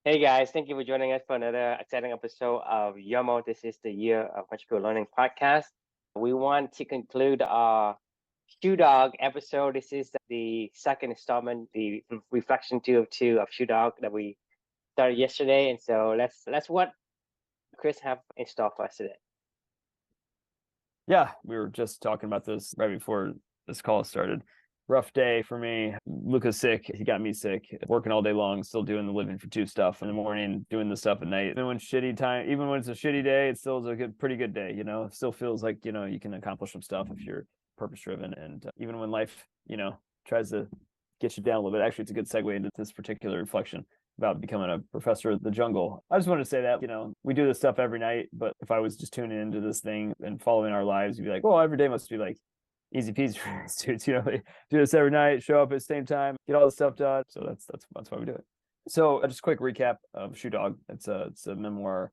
Hey guys, thank you for joining us for another exciting episode of YOML. This is the Year of Entrepreneurial Learning podcast. We want to conclude our Shoe Dog episode. This is the second installment, the reflection two of Shoe Dog that we started yesterday. And so let's what Chris have in store for us today. Yeah, we were just talking about this right before this call started. Rough day for me. Luca's sick. He got me sick. Working all day long, still doing the living for two stuff in the morning, doing the stuff at night. Even when it's a shitty day, it still is a pretty good day. It still feels like you can accomplish some stuff if you're purpose driven. And even when life tries to get you down a little bit. Actually, it's a good segue into this particular reflection about becoming a professor of the jungle. I just wanted to say that, we do this stuff every night, but if I was just tuning into this thing and following our lives, you'd be like, well, every day must be like easy peasy for these dudes. They do this every night, show up at the same time, get all the stuff done. So that's why we do it. So just a quick recap of Shoe Dog. It's a memoir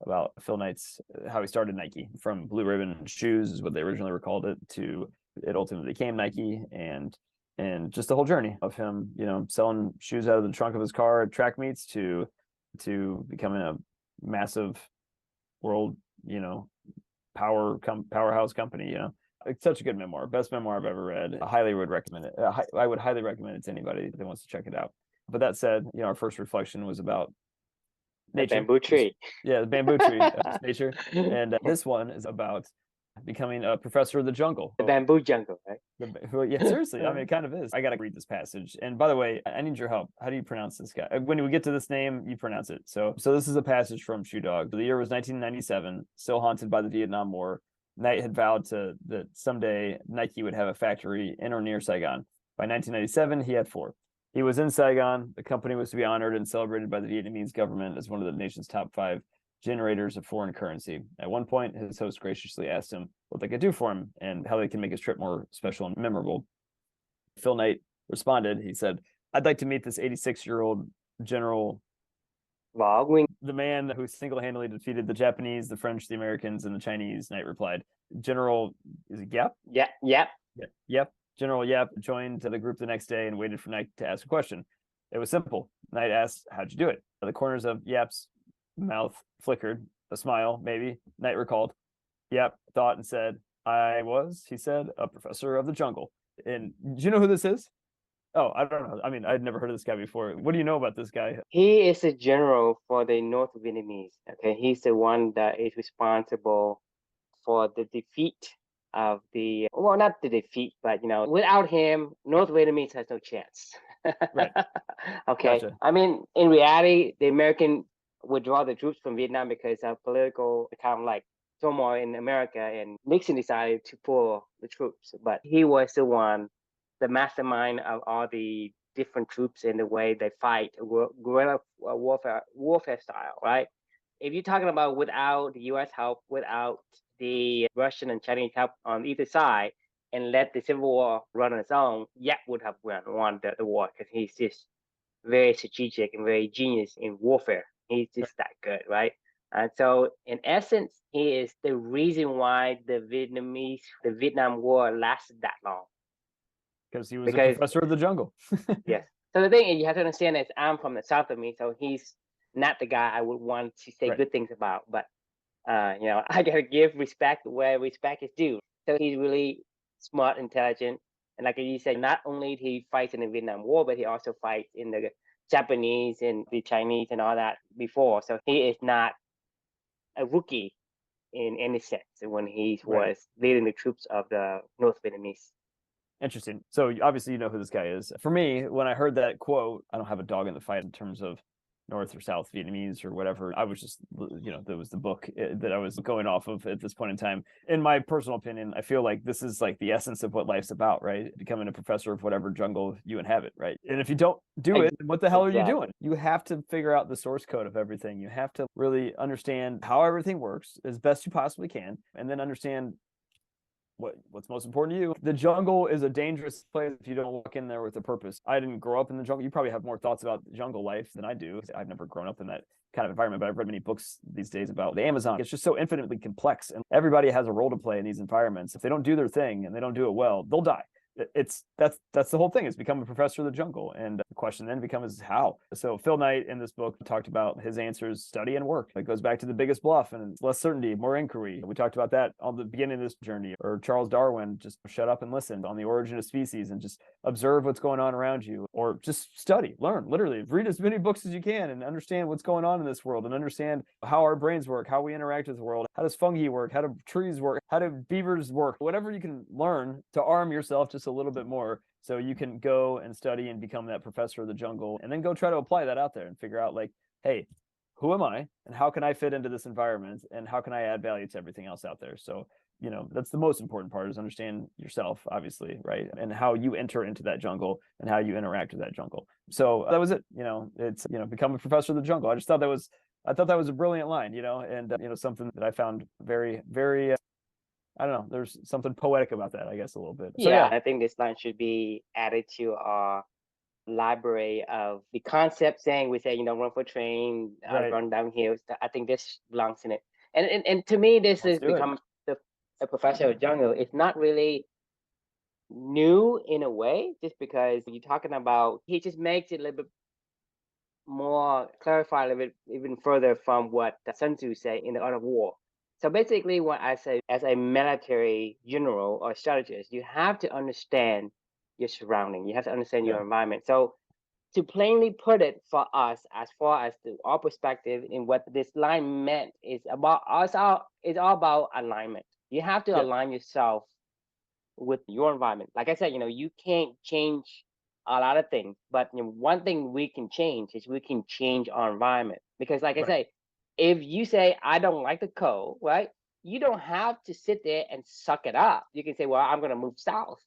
about Phil Knight's, how he started Nike from Blue Ribbon Shoes is what they originally were called it, to it ultimately became Nike, and just the whole journey of him, selling shoes out of the trunk of his car at track meets to becoming a massive world, powerhouse company. It's such a good memoir, best memoir I've ever read. I highly would recommend it. I would highly recommend it to anybody that wants to check it out. But that said, our first reflection was about nature. The bamboo tree. Yeah, the bamboo tree, nature. And this one is about becoming a professor of the jungle. The bamboo jungle, right? Yeah, seriously. I mean, it kind of is. I got to read this passage. And by the way, I need your help. How do you pronounce this guy? When we get to this name, you pronounce it. So this is a passage from Shoe Dog. The year was 1997, still haunted by the Vietnam War. Knight had vowed that someday Nike would have a factory in or near Saigon. By 1997, he had 4. He was in Saigon. The company was to be honored and celebrated by the Vietnamese government as one of the nation's top 5 generators of foreign currency. At one point, his host graciously asked him what they could do for him and how they can make his trip more special and memorable. Phil Knight responded. He said, "I'd like to meet this 86-year-old General Vo Nguyen. the man who single-handedly defeated the Japanese, the French, the Americans, and the Chinese." Knight replied. General, is it Giap? Yep. Yep. General Yap joined the group the next day and waited for Knight to ask a question. It was simple. Knight asked, "How'd you do it?" The corners of Yap's mouth flickered. A smile, maybe. Knight recalled. Yap thought and said, he said, "a professor of the jungle." And do you know who this is? Oh, I don't know. I mean, I'd never heard of this guy before. What do you know about this guy? He is a general for the North Vietnamese. Okay, he's the one that is responsible for the defeat of not the defeat, but without him, North Vietnamese has no chance. Right. Okay. Gotcha. I mean, in reality, the American withdraw the troops from Vietnam because of political kind of like turmoil in America, and Nixon decided to pull the troops. But he was the mastermind of all the different troops in the way they fight guerrilla warfare style, right? If you're talking about without the U.S. help, without the Russian and Chinese help on either side, and let the Civil War run on its own, Yap would have won the war because he's just very strategic and very genius in warfare. He's just that good, right? And so, in essence, he is the reason why the Vietnam War lasted that long. Because he was a professor of the jungle. Yes. So the thing is, you have to understand is I'm from the south of me, so he's not the guy I would want to say good things about. But I gotta give respect where respect is due. So he's really smart, intelligent, and like you said, not only he fights in the Vietnam War, but he also fights in the Japanese and the Chinese and all that before. So he is not a rookie in any sense when he was leading the troops of the North Vietnamese. Interesting. So obviously you know who this guy is. For me, when I heard that quote, I don't have a dog in the fight in terms of North or South Vietnamese or whatever. I was just, that was the book that I was going off of at this point in time. In my personal opinion, I feel like this is like the essence of what life's about, right? Becoming a professor of whatever jungle you inhabit, right? And if you don't do it, what the hell are you doing? You have to figure out the source code of everything. You have to really understand how everything works as best you possibly can, and then understand what's most important to you. The jungle is a dangerous place if you don't walk in there with a purpose. I didn't grow up in the jungle. You probably have more thoughts about jungle life than I do. I've never grown up in that kind of environment, but I've read many books these days about the Amazon. It's just so infinitely complex, and everybody has a role to play in these environments. If they don't do their thing and they don't do it well, they'll die. That's the whole thing, is become a professor of the jungle. And the question then becomes how. So Phil Knight in this book talked about his answers: study and work. It goes back to The Biggest Bluff and less certainty, more inquiry. We talked about that on the beginning of this journey. Or Charles Darwin, just shut up and listen, on The Origin of Species, and just observe what's going on around you. Or just study, learn, literally read as many books as you can and understand what's going on in this world, and understand how our brains work, how we interact with the world. How does fungi work? How do trees work? How do beavers work? Whatever you can learn to arm yourself just a little bit more, so you can go and study and become that professor of the jungle, and then go try to apply that out there and figure out, like, hey, who am I and how can I fit into this environment, and how can I add value to everything else out there? So, that's the most important part, is understand yourself, obviously, right? And how you enter into that jungle and how you interact with that jungle. So that was it. It's, become a professor of the jungle. I thought that was a brilliant line, and something that I found very, very, I don't know, there's something poetic about that, I guess, a little bit. So Yeah, I think this line should be added to our library of the concept saying, we say, run for train, Right. run down hills. I think this belongs in it. And to me, this Let's is do it. become a professor of jungle. It's not really new in a way, just because you're talking about, he just makes it a little bit more clarify a little bit even further from what Sun Tzu say in The Art of War. So basically, what I say, as a military general or strategist, you have to understand your surrounding. You have to understand your Yeah. environment. So to plainly put it for us, as far as our perspective in what this line meant, is about us. It's all about alignment. You have to Yeah. align yourself with your environment. Like I said, you can't change a lot of things, but one thing we can change is we can change our environment. Because, like I Right. say, if you say I don't like the cold, right? You don't have to sit there and suck it up. You can say, well, I'm gonna move south,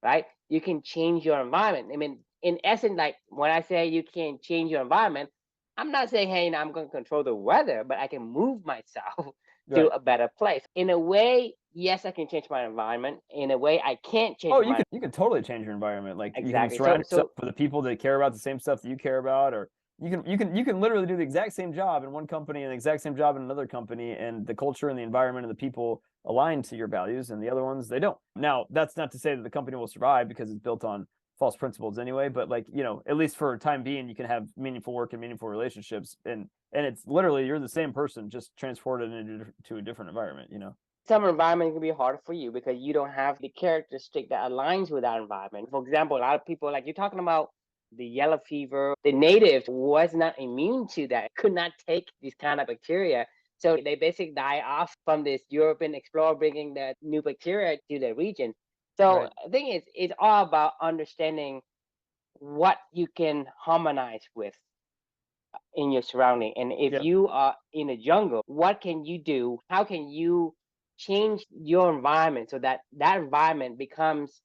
right? You can change your environment. I mean, in essence, like when I say you can change your environment, I'm not saying, hey, I'm gonna control the weather, but I can move myself to Right. a better place. In a way, yes, I can change my environment. In a way, I can't change Oh, my you can totally change your environment. Like, you can exactly. surround yourself So with the people that care about the same stuff that you care about, or you can literally do the exact same job in one company and the exact same job in another company, and the culture and the environment and the people align to your values, and the other ones they don't. Now, that's not to say that the company will survive, because it's built on false principles anyway, but, like, at least for a time being, you can have meaningful work and meaningful relationships, and it's literally, you're the same person just transported into a different environment. some environment can be harder for you because you don't have the characteristic that aligns with that environment. For example, a lot of people, like you're talking about the yellow fever, the native was not immune to that, could not take this kind of bacteria. So they basically die off from this European explorer bringing the new bacteria to the region. So Right. I think it's all about understanding what you can harmonize with in your surrounding. And if Yeah. you are in a jungle, what can you do? How can you change your environment so that that environment becomes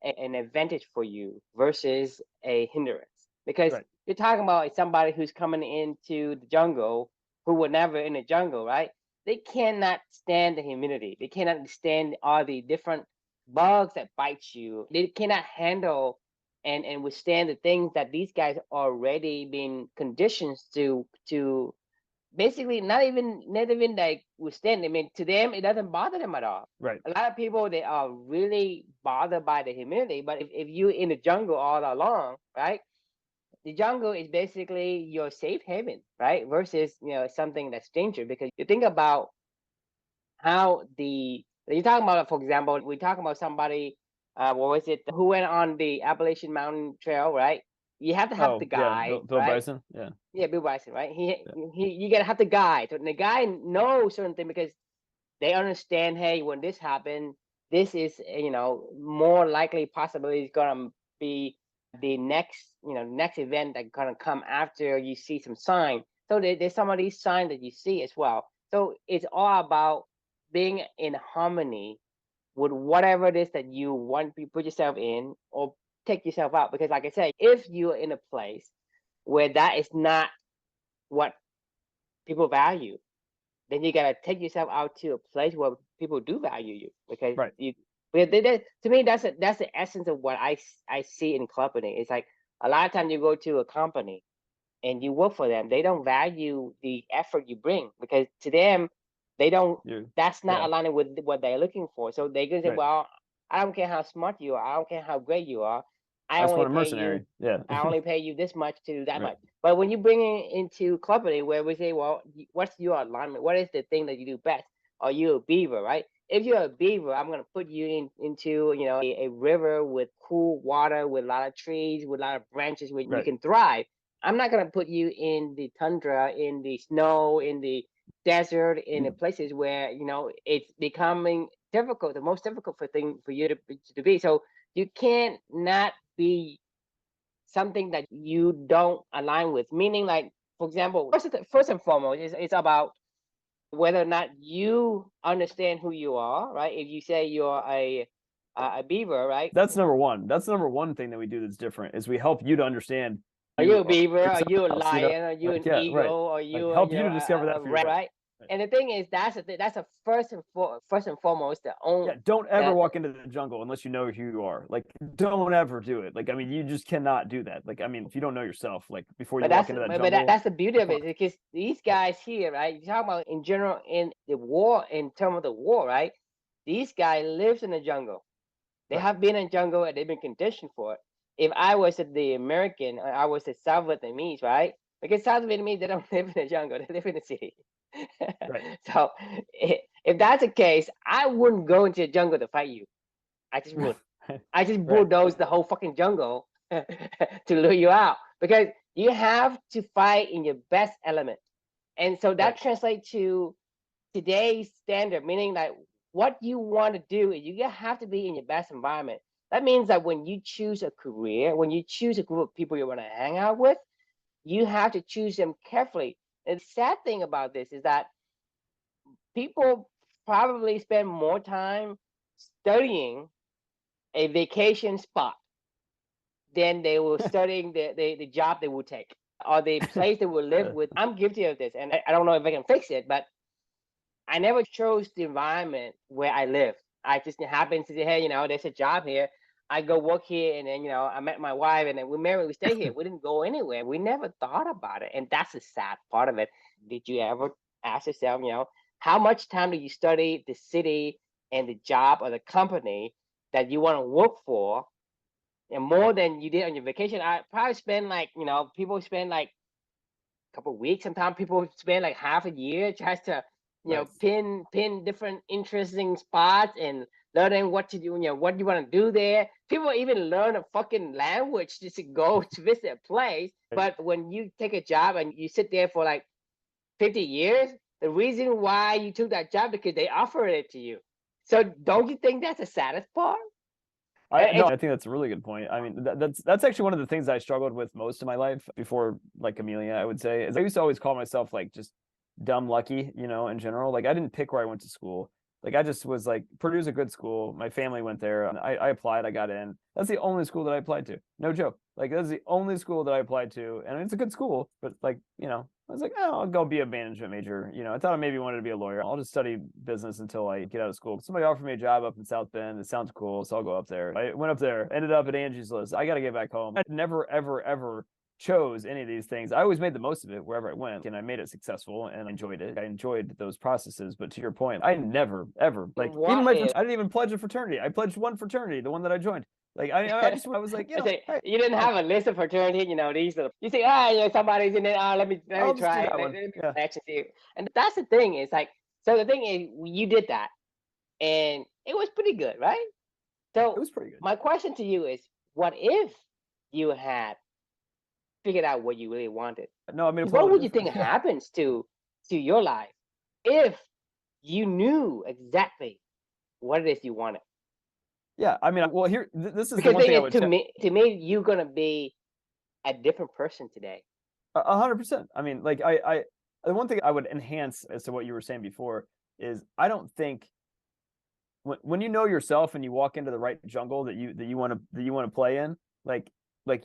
an advantage for you versus a hindrance? Because Right. you're talking about somebody who's coming into the jungle who were never in the jungle, right? They cannot stand the humidity. They cannot stand all the different bugs that bite you. They cannot handle and withstand the things that these guys already been conditioned to basically not even like withstand. I mean, to them it doesn't bother them at all. Right. A lot of people, they are really bothered by the humidity, but if you're in the jungle all along, right? The jungle is basically your safe haven, right? Versus something that's dangerous, because you think about how the you're talking about, for example, we're talking about somebody, what was it, who went on the Appalachian Mountain Trail, right? You have to have the Oh, yeah, guide, Bill right? Bryson. Yeah. Yeah, Bill Bryson, right? Yeah. You gotta have the guide. So the guy knows certain thing because they understand. Hey, when this happened, this is more likely possibility is gonna be the next event that gonna come after you see some sign. So there's some of these signs that you see as well. So it's all about being in harmony with whatever it is that you want to put yourself in or take yourself out. Because, like I said, if you're in a place where that is not what people value, then you gotta take yourself out to a place where people do value you. Because Right. to me, that's the essence of what I see in company. It's like a lot of times you go to a company and you work for them, they don't value the effort you bring, because to them, they don't. You. That's not Yeah. aligning with what they're looking for. So they can say, Right. well, I don't care how smart you are. I don't care how great you are. I I just only want a pay you. mercenary. Yeah. I only pay you this much to do that Right. much. But when you bring it into company where we say, well, what's your alignment? What is the thing that you do best? Are you a beaver, right? If you're a beaver, I'm gonna put you into a river with cool water, with a lot of trees, with a lot of branches where you Right. can thrive. I'm not gonna put you in the tundra, in the snow, in the desert, in the places where it's becoming difficult, the most difficult thing for you to be. So you can't not be something that you don't align with. Meaning, like, for example, first and foremost, it's about whether or not you understand who you are, right? If you say you're a beaver, right? That's number one. That's number one thing that we do that's different is we help you to understand Are you you a beaver? Are yourself, you a you know? lion? Are you Like, an yeah, right. eagle? Are Like you help you to discover a that for rat? yourself. Right? Right. And the thing is, that's a first and foremost the only. Yeah, don't ever That walk into the jungle unless you know who you are. Like, don't ever do it. Like, I mean, you just cannot do that. Like, I mean, if you don't know yourself, like before you But walk into that jungle, that's the beauty of it, fuck. because these guys here, right? You talk about in general in the war, in terms of the war, right? These guys lives in the jungle. They Right. have been in jungle and they've been conditioned for it. If I was the American, I was the South Vietnamese, right? Because South Vietnamese, they don't live in the jungle; they live in the city. Right. So if that's the case, I wouldn't go into the jungle to fight you. I just wouldn't. I just Right. bulldoze the whole fucking jungle to lure you out, because you have to fight in your best element. And so that Right. translates to today's standard, meaning that what you want to do is you have to be in your best environment. That means that when you choose a career, when you choose a group of people you want to hang out with, you have to choose them carefully. And the sad thing about this is that people probably spend more time studying a vacation spot than they were studying the job they would take or the place they will live with. I'm guilty of this, and I don't know if I can fix it, but I never chose the environment where I live. I just happened to say, hey, there's a job here. I go work here, and then I met my wife, and then we married. We stay here. We didn't go anywhere. We never thought about it, and that's the sad part of it. Did you ever ask yourself, how much time do you study the city and the job or the company that you want to work for, and more than you did on your vacation? I probably spend like, people spend like a couple of weeks. Sometimes people spend like half a year just to, Right. pin different interesting spots and learning what to do, what you want to do there. People even learn a fucking language just to go to visit a place. But when you take a job and you sit there for like 50 years, the reason why you took that job because they offered it to you. So don't you think that's the saddest part? No, I think that's a really good point. I mean, that's actually one of the things I struggled with most of my life before, like Amelia, I would say, is I used to always call myself like just dumb lucky, in general. Like I didn't pick where I went to school. Like I just was like, Purdue's a good school. My family went there. And I applied. I got in. That's the only school that I applied to. No joke. Like that's the only school that I applied to, and it's a good school. But like, I was like, oh, I'll go be a management major. I thought I maybe wanted to be a lawyer. I'll just study business until I get out of school. Somebody offered me a job up in South Bend. It sounds cool, so I'll go up there. I went up there, ended up at Angie's List. I got to get back home. I never, ever, ever chose any of these things. I always made the most of it wherever I went, and I made it successful and I enjoyed it. I enjoyed those processes. But to your point, I never, ever, like, even my I didn't even pledge a fraternity. I pledged one fraternity, the one that I joined. Like I was like, Say, hey, you didn't have a list of fraternity, these are, you say, somebody's in it. Let me I'll just do try. that Let one. me Yeah, actually see. And that's the thing. It's like, so the thing is, you did that, and it was pretty good, right? it So was pretty good. my question to you is, what if you had figured out what you really wanted? No, I mean, What totally would you think different. Yeah. happens to your life if you knew exactly what it is you wanted? Yeah, I mean, well, here, this is the Because the one thing thing I is, would to tell. me, you're gonna be a different person today. 100%. I mean, like the one thing I would enhance as to what you were saying before is I don't think when you know yourself and you walk into the right jungle that you want to play in, like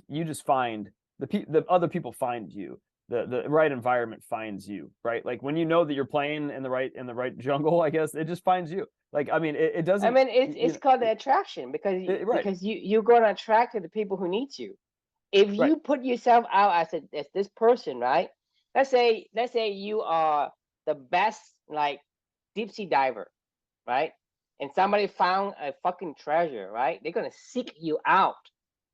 you just find the other people find you. The right environment finds you, right? Like when you know that you're playing in the right jungle, I guess it just finds you. Like I mean, it I doesn't, mean, it's called the attraction, because right, you're gonna attract to the people who need you. If right, you put yourself out as this person, right? Let's say you are the best like deep sea diver, right? and somebody found a fucking treasure, right? They're gonna seek you out.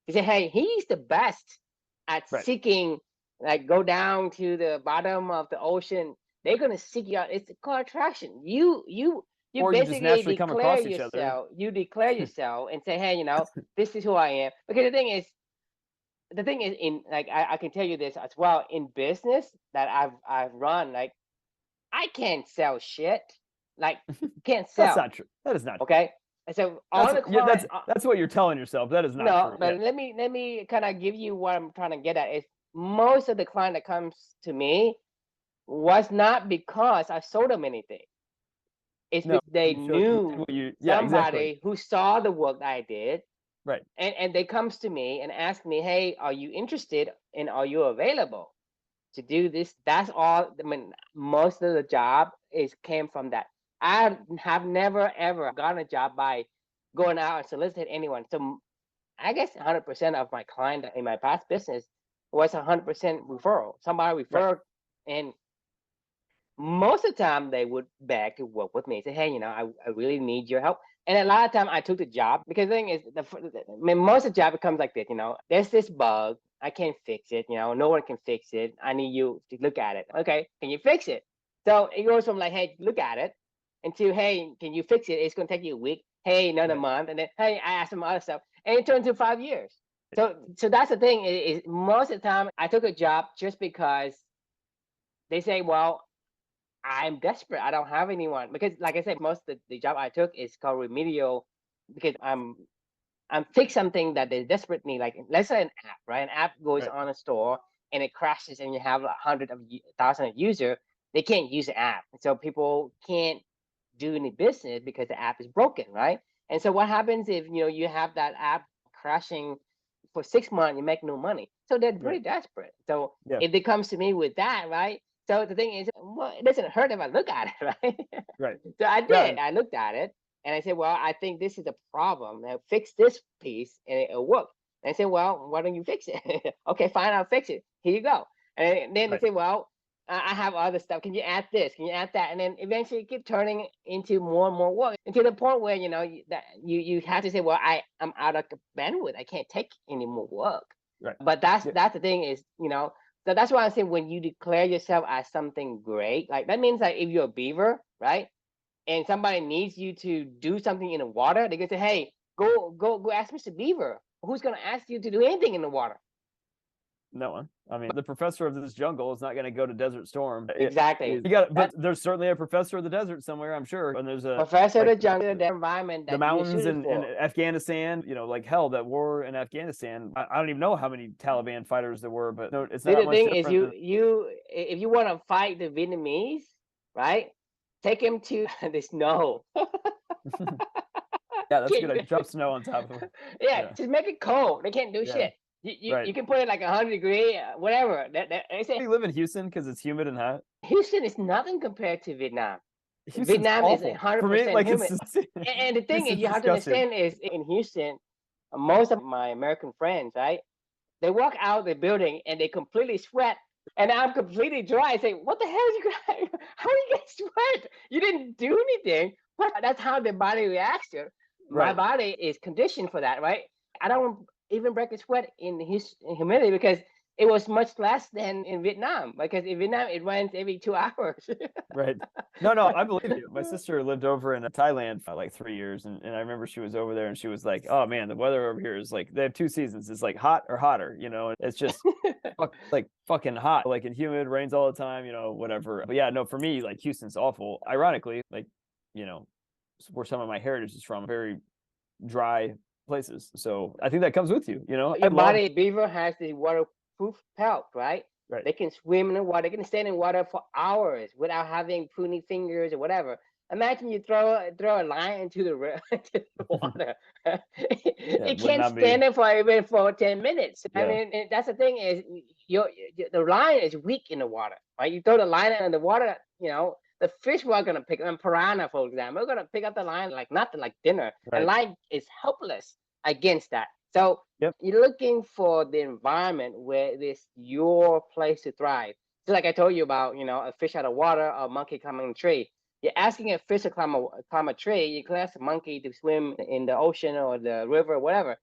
They say, hey, he's the best at Right. seeking, like go down to the bottom of the ocean. They're gonna seek you out. It's called attraction. You Or you just basically naturally come declare across each other. yourself. You declare yourself and say, hey, this is who I am. Because the thing is in like I can tell you this as well, in business that I've run, like I can't sell shit. Like can't That's sell. not true. That is not true. Okay. So all the clients, that's what you're telling yourself. That is not no, true. but Yeah. let me kind of give you what I'm trying to get at is most of the client that comes to me was not because I sold them anything. It's No, because they you showed knew what you, yeah, somebody exactly. who saw the work that I did, Right. and they comes to me and ask me, hey, are you interested and are you available to do this? That's all. I mean, most of the job came from that. I have never ever gotten a job by going out and soliciting anyone. So I guess 100% of my client in my past business was 100% referral. Somebody Right. referred, and most of the time they would beg to work with me. Say, hey, I really need your help. And a lot of time I took the job because the thing is, I mean, most of the job becomes like this. There's this bug. I can't fix it. No one can fix it. I need you to look at it. Okay, can you fix it? So it goes from like, hey, look at it, into hey, can you fix it? It's gonna take you a week. Hey, another month, and then hey, I asked some other stuff, and it turned to 5 years. So that's the thing is most of the time I took a job just because they say, well, I'm desperate. I don't have anyone because, like I said, most of the job I took is called remedial because I'm fix something that they desperately need. Like let's say an app, right? An app goes Right. on a store and it crashes, and you have hundred of thousand of user. They can't use the app, so people can't do any business because the app is broken, right? And so what happens if you have that app crashing for 6 months, you make no money. So they're pretty Right. desperate. So Yeah. if they comes to me with that, right? So the thing is, well, it doesn't hurt if I look at it, right? Right. So I Yeah. did. I looked at it and I said, well, I think this is a problem. Now fix this piece and it'll work. And I said, well, why don't you fix it? Okay, fine, I'll fix it. Here you go. And then they Right. say, well, I have other stuff. Can you add this? Can you add that? And then eventually keep turning into more and more work until the point where you have to say, well, I'm out of bandwidth. I can't take any more work. Right. But that's Yeah. the thing is, so that's why I'm saying when you declare yourself as something great, like that means like if you're a beaver, right? And somebody needs you to do something in the water, they can say, hey, go ask Mr. Beaver. Who's gonna ask you to do anything in the water? No one. I mean, the professor of this jungle is not going to go to Desert Storm. Exactly. You got, but there's certainly a professor of the desert somewhere, I'm sure. And there's a professor of like the jungle, the environment that the mountains you're in for. Afghanistan. Like hell, that war in Afghanistan. I don't even know how many Taliban fighters there were, but no, it's See, not the much thing is, different. if you want to fight the Vietnamese, right? Take him to the snow. Yeah, that's good. Drop snow on top of them. Yeah, Yeah. just make it cold. They can't do Yeah. shit. You Right. can put it like 100 degrees, whatever. They say You live in Houston because it's humid and hot. Houston is nothing compared to Vietnam. Houston's Vietnam is awful for me. 100% Like humid. it's And the thing is, Houston's you have to disgusting. understand is in Houston, most of my American friends, right? They walk out the building and they completely sweat, and I'm completely dry. I say, "What the hell is you guys? How do you get sweat? You didn't do anything." But that's how the body reacts to it. My Right. body is conditioned for that, right? I don't even break a sweat in humidity because it was much less than in Vietnam. Because in Vietnam, it rains every 2 hours. Right. No, I believe you. My sister lived over in Thailand for like 3 years, and I remember she was over there and she was like, "Oh man, the weather over here is like they have two seasons. It's like hot or hotter, It's just like fucking hot, like and humid, rains all the time, whatever." But yeah, no, for me, like Houston's awful. Ironically, like, where some of my heritage is from, very dry places. So I think that comes with you, Your body, beaver has the waterproof pelt, right? Right. They can swim in the water. They can stand in water for hours without having pruny fingers or whatever. Imagine you throw a line into the water. It can't stand it for even for 10 minutes. Yeah. I mean, that's the thing is the line is weak in the water, right? You throw the line in the water, the fish were gonna pick up, piranha, for example, we're gonna pick up the line like nothing, like dinner. Right. And line is helpless against that. So you're looking for the environment where it is your place to thrive. Just like I told you about, a fish out of water, or a monkey climbing a tree. You're asking a fish to climb a tree. You can ask a monkey to swim in the ocean or the river or whatever.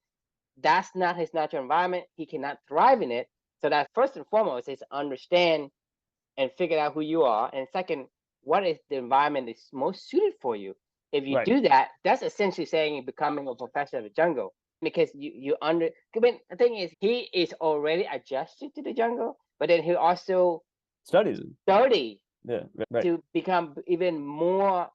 That's not his natural environment. He cannot thrive in it. So that first and foremost is understand and figure out who you are. And second, what is the environment that's most suited for you? If you Right. do that, that's essentially saying becoming a professional of the jungle. Because I mean, the thing is, he is already adjusted to the jungle, but then he also Studies it. study Yeah. Right. to become even more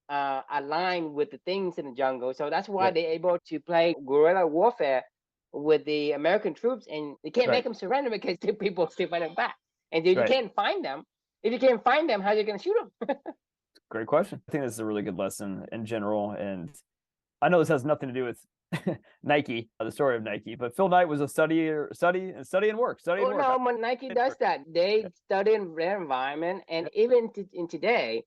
aligned with the things in the jungle. So that's why Right. they're able to play guerrilla warfare with the American troops, and they can't Right. make them surrender because the people still fighting back. And if you Right. can't find them, if you can't find them, how are you going to shoot them? Great question. I think this is a really good lesson in general. And I know this has nothing to do with Nike, the story of Nike, but Phil Knight was a study and work. Oh no, but Nike does that. They study in their environment, and even in today,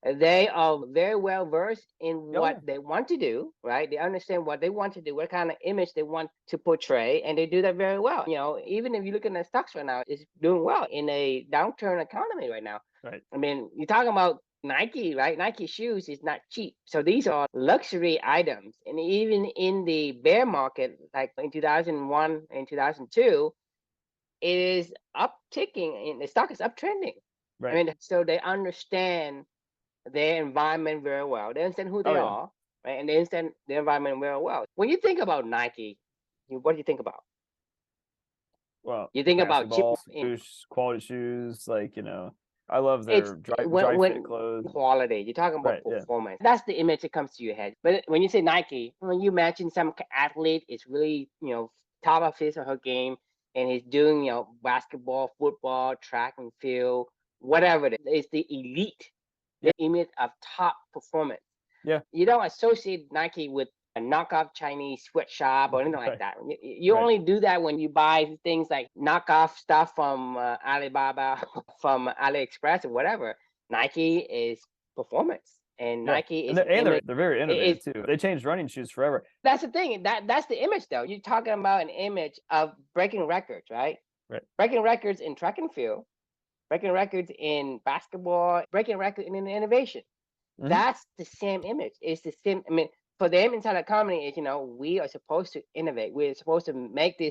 they are very well versed in what they want to do, right? They understand what they want to do, what kind of image they want to portray, and they do that very well. Even if you look at the stocks right now, it's doing well in a downturn economy right now. Right. I mean, you're talking about Nike, right? Nike shoes is not cheap. So these are luxury items. And even in the bear market, like in 2001 and 2002, it is upticking and the stock is uptrending. Right. I mean, so they understand their environment very well. They understand who they are, right? And they understand their environment very well. When you think about Nike, what do you think about? Well, You think about chip shoes, quality shoes, like, I love their dry fit clothes. Quality. You're talking about performance. That's the image that comes to your head. But when you say Nike, when you imagine some athlete is really, top of his or her game, and he's doing, basketball, football, track and field, whatever it is. It's the elite, the image of top performance. Yeah. You don't associate Nike with a knockoff Chinese sweatshop or anything like that. You only do that when you buy things like knockoff stuff from Alibaba, from AliExpress or whatever. Nike is performance, and Nike is they're very innovative too. They changed running shoes forever. That's the thing. That's the image, though. You're talking about an image of breaking records, right? Right. Breaking records in track and field, breaking records in basketball, breaking records in innovation. Mm-hmm. That's the same image. It's the same. I mean, for them inside the company is, we are supposed to innovate. We're supposed to make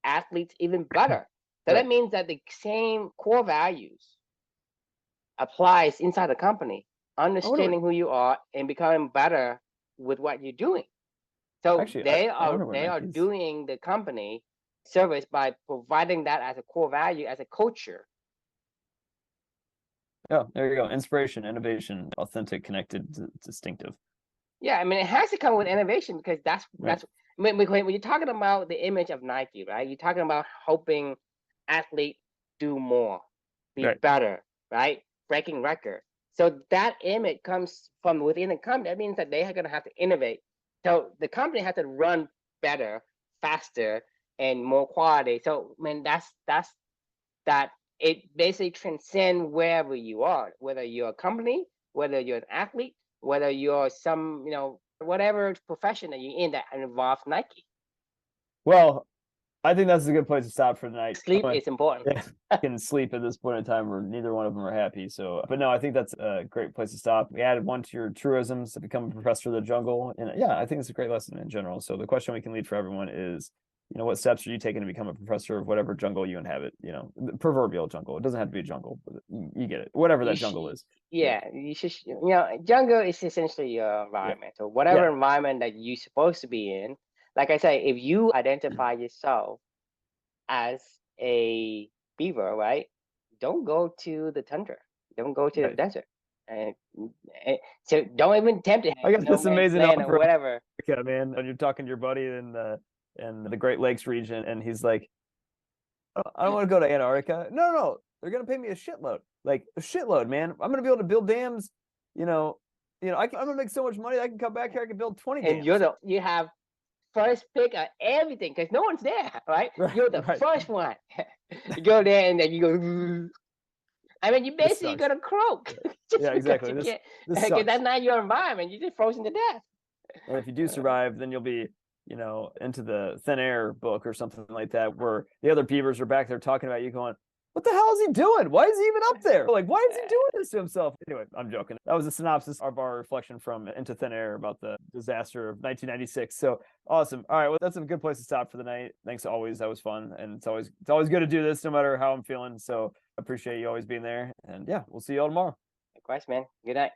athletes even better. So that means that the same core values applies inside the company, understanding who you are and becoming better with what you're doing. So actually, they are doing the company service by providing that as a core value, as a culture. Oh, there you go. Inspiration, innovation, authentic, connected, distinctive. Yeah, I mean, it has to come with innovation because that's I mean, when you're talking about the image of Nike, right? You're talking about helping athletes do more, be better, right? Breaking record. So that image comes from within the company. That means that they are going to have to innovate. So the company has to run better, faster, and more quality. So, I mean, that's that. It basically transcends wherever you are, whether you're a company, whether you're an athlete, whether you're some, whatever profession that you're in that involves Nike. Well, I think that's a good place to stop for the night. Sleep is important. Yeah, I can sleep at this point in time where neither one of them are happy. So, but no, I think that's a great place to stop. We added one to your truisms to become a professor of the jungle. And yeah, I think it's a great lesson in general. So the question we can leave for everyone is, what steps are you taking to become a professor of whatever jungle you inhabit? The proverbial jungle. It doesn't have to be a jungle, but you get it. Whatever that jungle is. Yeah, you should. Jungle is essentially your environment. So whatever environment that you're supposed to be in, like I say, if you identify yourself as a beaver, right? Don't go to the tundra. Don't go to the desert. And so don't even tempt it. I got this amazing offer or whatever. Yeah, man. When you're talking to your buddy in the Great Lakes region, and he's like, I don't want to go to Antarctica. No, they're gonna pay me a shitload, like a shitload, man. I'm gonna be able to build dams. I'm gonna make so much money. I can come back here. I can build 20 dams. And you have first pick of everything because no one's there, right? You're the first one. You go there and then you go. I mean, you basically gonna croak. Yeah, exactly. Because that's not your environment. You're just frozen to death. And if you do survive, then you'll be, into the thin air book or something like that, where the other beavers are back there talking about you, going, what the hell is he doing? Why is he even up there? Like, why is he doing this to himself? Anyway, I'm joking. That was a synopsis of our reflection from Into Thin Air about the disaster of 1996. So awesome. All right, well, that's a good place to stop for the night. Thanks always. That was fun, and it's always good to do this, no matter how I'm feeling. So I appreciate you always being there. And yeah, we'll see you all tomorrow. Of course, man. Good night.